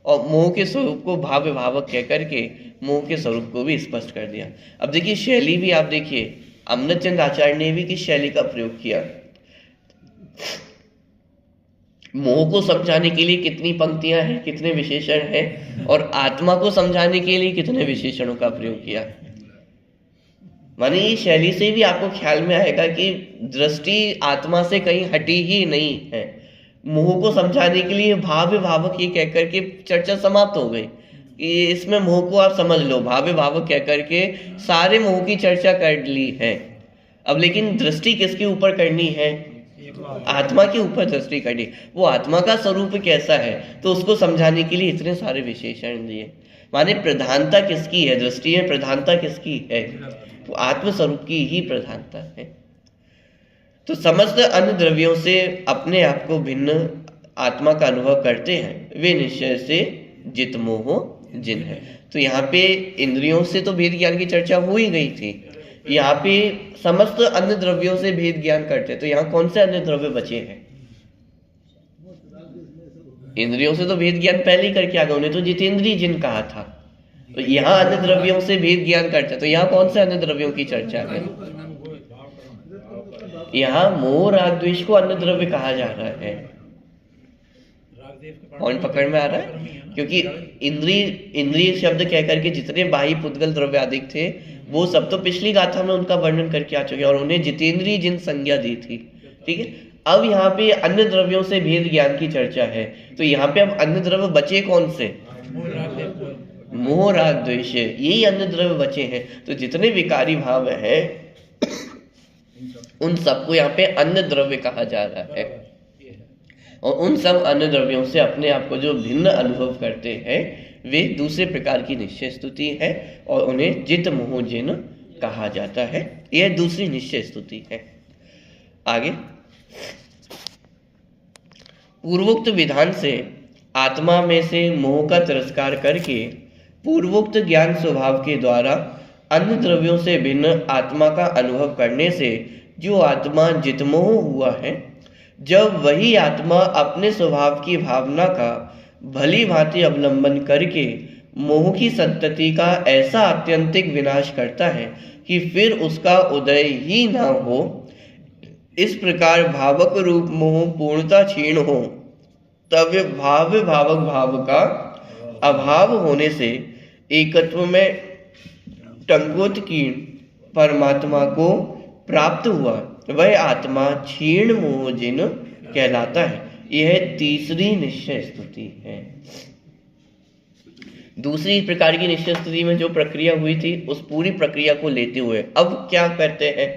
और मोह के स्वरूप को भाव भावक कह करके मोह के स्वरूप को भी स्पष्ट कर दिया। अब देखिए शैली भी आप देखिए, अमृतचंद आचार्य ने भी किस शैली का प्रयोग किया। मोह को समझाने के लिए कितनी पंक्तियां हैं, कितने विशेषण हैं, और आत्मा को समझाने के लिए कितने विशेषणों का प्रयोग किया। माने ये शैली से भी आपको ख्याल में आएगा कि दृष्टि आत्मा से कहीं हटी ही नहीं है। मोह को समझाने के लिए भाव्य भावक ये कह करके चर्चा समाप्त हो गई कि इसमें मोह को आप समझ लो, भाव्य भावक कह करके सारे मोह की चर्चा कर ली है। अब लेकिन दृष्टि किसके ऊपर करनी है? आत्मा के ऊपर दृष्टि करनी। वो आत्मा का स्वरूप कैसा है, तो उसको समझाने के लिए इतने सारे विशेषण दिए। माने प्रधानता किसकी है? दृष्टि में प्रधानता किसकी है? तो आत्म स्वरूप की ही प्रधानता है। तो समस्त अन्य द्रव्यों से अपने आप को भिन्न आत्मा का अनुभव करते हैं, वे निश्चय से जित मोह जिन है। तो यहाँ पे इंद्रियों से तो भेद ज्ञान की चर्चा हो ही गई थी, यहाँ पे समस्त अन्य द्रव्यों से भेद ज्ञान करते। तो यहाँ कौन से अन्य द्रव्य बचे हैं? इंद्रियों से तो भेद ज्ञान पहले ही करके आ गए, उन्हें तो जितेंद्रिय जिन कहा था। तो यहाँ अन्य द्रव्यों से भेद ज्ञान करते, तो यहाँ कौन से अन्य द्रव्यों की चर्चा है? यहाँ मोह राग द्वेष को अन्य द्रव्य कहा जा रहा है। हरदेव के पॉइंट पकड़ में आ रहा कर्मी है? ना। क्योंकि इंद्रिय शब्द कह करके जितने बाह्य पुद्गल द्रव्यादिक थे वो सब तो पिछली गाथा में उनका वर्णन करके आ चुके हैं और उन्हें जितेंद्रिय जिन संज्ञा दी थी। ठीक है, अब यहाँ पे अन्य द्रव्यों से भेद ज्ञान की चर्चा है। तो यहाँ पे अब अन्य द्रव्य बचे कौन से? मोह राग देव मोह राग द्वेष, यही अन्य द्रव्य बचे हैं। तो जितने विकारी भाव है उन सबको यहाँ पे अन्य द्रव्य कहा जा रहा है। ये है। और उन सब अन्य द्रव्यों से अपने आप को जो भिन्न अनुभव करते हैं वे दूसरे प्रकार की निश्चय स्तुति है और उन्हें जित मोह जिन कहा जाता है। यह दूसरी निश्चय स्तुति है। आगे, पूर्वोक्त विधान से आत्मा में से मोह का तिरस्कार करके पूर्वोक्त ज्ञान स्वभाव के द्वारा अन्य द्रव्यों से भिन्न आत्मा का अनुभव करने से जो आत्मा जितमोह हुआ है, जब वही आत्मा अपने स्वभाव की भावना का भली भांति अवलंबन करके मोह की संतति का ऐसा आत्यंतिक विनाश करता है कि फिर उसका उदय ही ना हो, इस प्रकार भावक रूप मोह पूर्णता क्षीण हो, तब भाव्य भावक भाव का अभाव होने से एकत्व में टंकोत्कीर्ण परमात्मा को प्राप्त हुआ वह आत्मा क्षीण मोह जिन कहलाता है। यह तीसरी निश्चय स्तुति है। दूसरी प्रकार की निश्चय स्तुति में जो प्रक्रिया हुई थी उस पूरी प्रक्रिया को लेते हुए अब क्या करते हैं?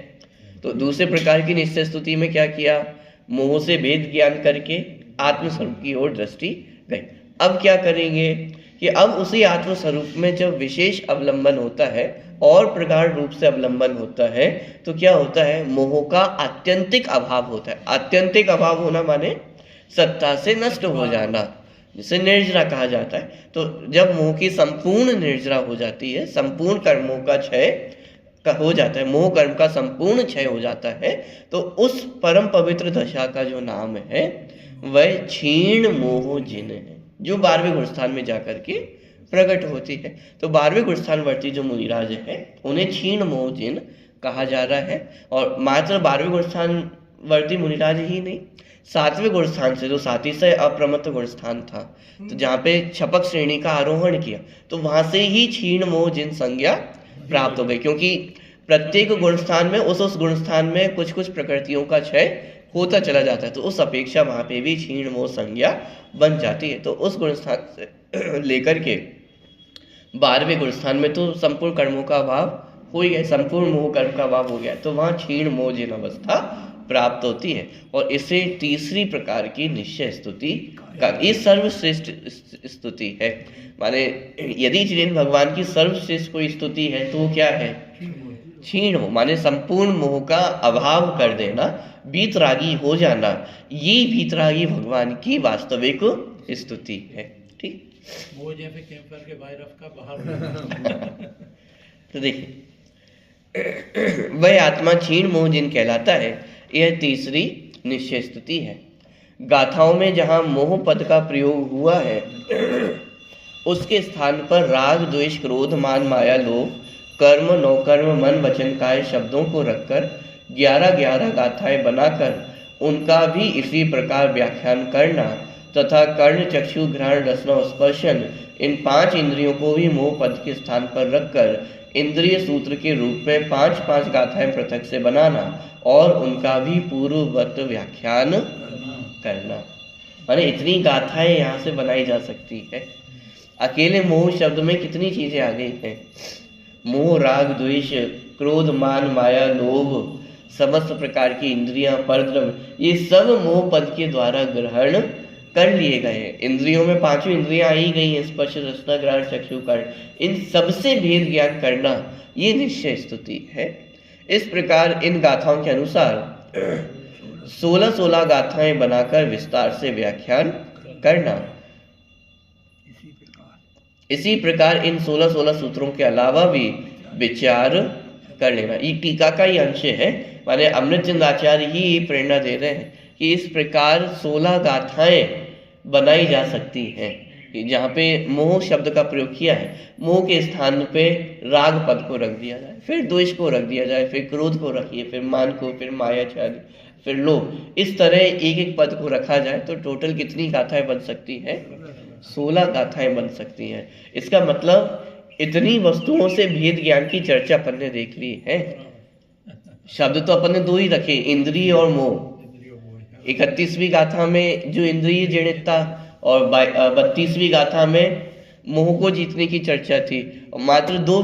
तो दूसरे प्रकार की निश्चय स्तुति में क्या किया? मोह से भेद ज्ञान करके आत्मस्वरूप की ओर दृष्टि गई। अब क्या करेंगे कि अब उसी आत्मस्वरूप में जब विशेष अवलंबन होता है और प्रगाढ़ रूप से अवलंबन होता है तो क्या होता है? मोह का आत्यंतिक अभाव होता है। आत्यंतिक अभाव होना माने सत्ता से नष्ट हो जाना, जिसे निर्जरा कहा जाता है। तो जब मोह की संपूर्ण निर्जरा हो जाती है, संपूर्ण कर्मों का क्षय हो जाता है, मोह कर्म का संपूर्ण क्षय हो जाता है, तो उस परम पवित्र दशा का जो नाम है वह क्षीण मोह जिन है, जो 12वें गुणस्थान में जाकर के प्रकट होती है। तो 12वें गुणस्थानवर्ती जो मुनिराज है उन्हें क्षीण मोह जिन कहा जा रहा है। और मात्र 12वें गुणस्थानवर्ती मुनिराज ही नहीं, 7वें गुणस्थान से जो सातिशय अप्रमत्त गुणस्थान था, तो जहाँ पे छपक श्रेणी का आरोहण किया तो वहां से ही क्षीण मोह जिन संज्ञा प्राप्त हो गई। क्योंकि प्रत्येक गुणस्थान में उस गुणस्थान में कुछ कुछ प्रकृतियों का क्षय होता चला जाता है, तो उस अपेक्षा वहां पे भी क्षीण मोह संज्ञा बन जाती है। तो उस गुणस्थान से लेकर के 12वें गुणस्थान में तो संपूर्ण कर्मों का अभाव हो ही गया, संपूर्ण मोह कर्म का अभाव हो गया, तो वहां क्षीण मोह जिन अवस्था प्राप्त होती है। और इसे तीसरी प्रकार की निश्चय स्तुति का ये सर्वश्रेष्ठ स्तुति है। माने यदि जिनेन्द्र भगवान की सर्वश्रेष्ठ कोई स्तुति है तो वो क्या है? क्षीण मोह, माने संपूर्ण मोह का अभाव कर देना, बीतरागी हो जाना, ये बीतरागी भगवान की वास्तविक स्तुति है। ठीक, वो जैसे कैंपर के वायरस का बाहर तो देखिए वह आत्मा क्षीण मोह जिन कहलाता है। यह तीसरी निश्चय स्तुति है। गाथाओं में जहाँ मोह पद का प्रयोग हुआ है उसके स्थान पर राग द्वेष क्रोध मान माया लोभ कर्म नौकर्म मन वचन काय शब्दों को रखकर 11 गाथाएं बनाकर उनका भी इसी प्रकार व्याख्यान करना तथा कर्ण चक्षु घ्राण रसना स्पर्शन इन 5 इंद्रियों को भी मोह पद के स्थान पर रखकर इंद्रिय सूत्र के रूप में 5 गाथाएं पृथक से बनाना और उनका भी पूर्ववत व्याख्यान करना। माने इतनी गाथाएं यहाँ से बनाई जा सकती है। अकेले मोह शब्द में कितनी चीजें आ गई हैं? मोह राग द्वेष क्रोध मान माया लोभ समस्त प्रकार की इंद्रियां परद्रव्य, ये सब मोह पद के द्वारा ग्रहण कर लिए गए हैं। इंद्रियों में 5 इंद्रियां आई गई हैं, स्पर्श रसना घ्राण चक्षु कर्ण, इन सबसे भेद ज्ञान करना ये निश्चय स्तुति है। इस प्रकार इन गाथाओं के अनुसार 16 गाथाएं बनाकर विस्तार से व्याख्यान करना। इसी प्रकार इन 16 सूत्रों के अलावा भी विचार कर लेना। ये टीका का ही अंश है। माने अमृतचंद आचार्य ही प्रेरणा दे रहे हैं कि इस प्रकार 16 गाथाएं बनाई जा सकती हैं। जहाँ पे मोह शब्द का प्रयोग किया है, मोह के स्थान पे राग पद को रख दिया जाए, फिर द्वेष को रख दिया जाए, फिर क्रोध को रखिए, फिर मान को, फिर माया चारी, फिर लो, इस तरह एक एक पद को रखा जाए तो टोटल कितनी गाथाएं बन सकती हैं? 16 गाथाएं बन सकती हैं। इसका मतलब इतनी वस्तुओं से भेद ज्ञान की चर्चा अपन ने देख ली है। शब्द तो अपन ने 2 ही रखे, इंद्रिय और मोह। 31वीं गाथा में जो इंद्रिय जड़ता और 32वीं गाथा में मोह को जीतने की चर्चा थी। और मात्र 2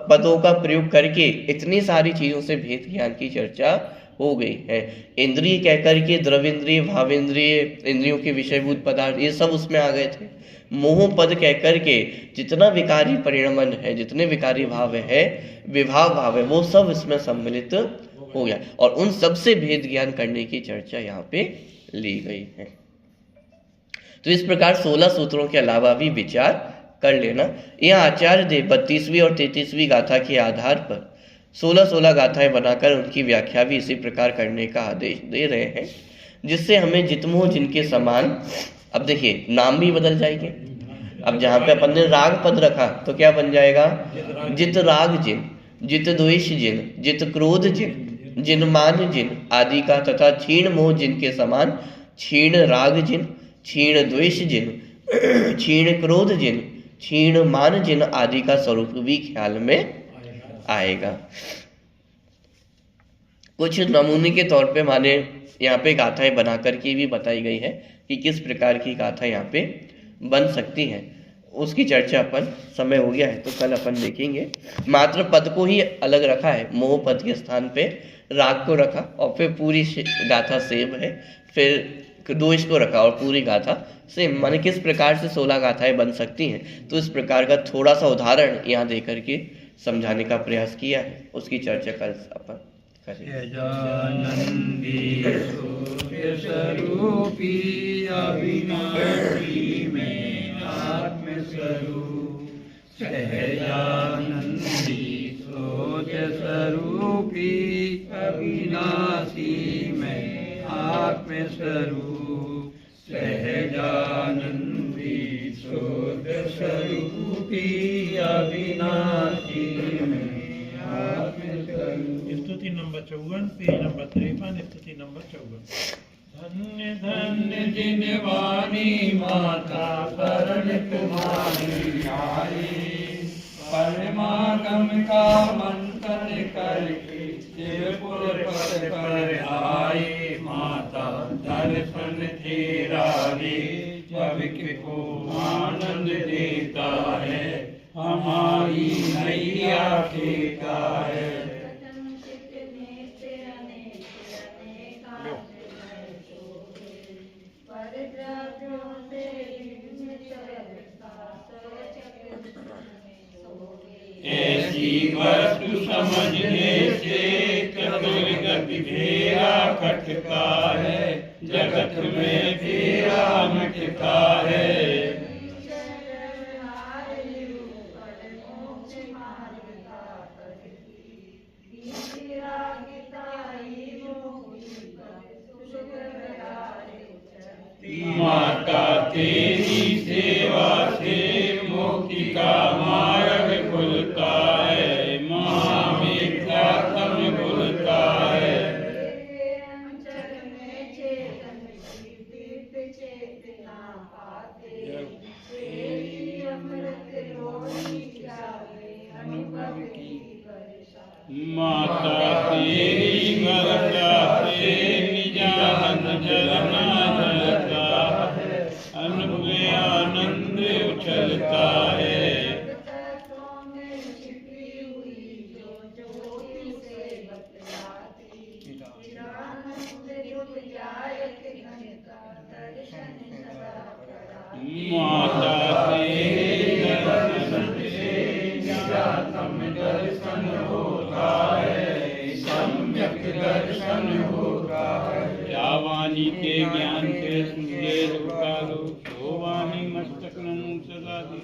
पदों का प्रयोग करके इतनी सारी चीजों से भेद ज्ञान की चर्चा हो गई है। इंद्रिय कहकर के द्रव्येंद्रिय, भावेंद्रिय, इंद्रियों के विषयभूत पदार्थ, ये सब उसमें आ गए थे। मोह पद कहकर के जितना विकारी परिणमन है, जितने विकारी भाव है, विभाव भाव है, वो सब इसमें सम्मिलित हो गया और उन सब से भेद ज्ञान करने की चर्चा यहाँ पे ली गई है। तो इस प्रकार 16 सूत्रों के अलावा भी विचार कर लेना। यहाँ आचार्य देव 32वीं और 33वीं गाथा के आधार पर 16 गाथाएं बनाकर उनकी व्याख्या भी इसी प्रकार करने का आदेश दे रहे हैं, जिससे हमें जितमोह जिनके समान, अब देखिए नाम भी बदल जाएंगे। अब जहाँ पे अपन ने राग पद रखा तो क्या बन जाएगा? जित राग जिन, जित द्वेष जिन, जित क्रोध जिन, जिन मान जिन आदि का, तथा क्षीण मोह जिनके समान, क्षीण राग जिन, क्षीण द्वेष जिन, क्षीण क्रोध जिन, क्षीण मान जिन आदि का स्वरूप भी ख्याल में आएगा। कुछ नमूने के तौर पे माने यहाँ पे गाथाएं बना करके भी बताई गई है कि किस प्रकार की गाथा यहाँ पे बन सकती हैं। उसकी चर्चा अपन, समय हो गया है तो कल अपन देखेंगे। मात्र पद को ही अलग रखा है, मोह पद के स्थान पे राग को रखा और फिर पूरी गाथा सेम है, फिर द्वेष को रखा और पूरी गाथा सेम। माने किस प्रकार से 16 गाथाएं बन सकती हैं, तो इस प्रकार का थोड़ा सा उदाहरण यहाँ दे करके समझाने का प्रयास किया है। उसकी चर्चा कल अपन करेंगे। स्वरूपी अविनाशी में आत्मस्वरूप, सहजानंदी सोच स्वरूपी अविनाशी में आत्मस्वरूप, सहजानंदी सोच स्वरूपी अविनाशी में आत्मस्वरूप। स्तुति नंबर 54, पेज नंबर 53, स्तुति नंबर 54। धन्य धन्य जिन वाणी माता शरण तुम्हारी आई, परमागम का मंथन करके शिवपुर पद पर आई। माता दर्शन तेरा रे पवित्र को आनंद देता है, हमारी नैया ठेका है। ऐसी वस्तु समझने से गति फेरा खटका है, जगत में फेरा मटका है। माता तेरी सेवा से मुक्ति का मार्ग खुलता है, महामिथ्यात्म खुलता है। माता तेरी वर्षा से निजान जलना जलता है, अनुभव आनंद उछलता है। माता तेरी दर्शन से निजातम दर्शन होता है, सम्यक दर्शन होता है। क्या वाणी के ज्ञान से सुंदर उतारो, तो वाणी मस्तक नमो सदा दे।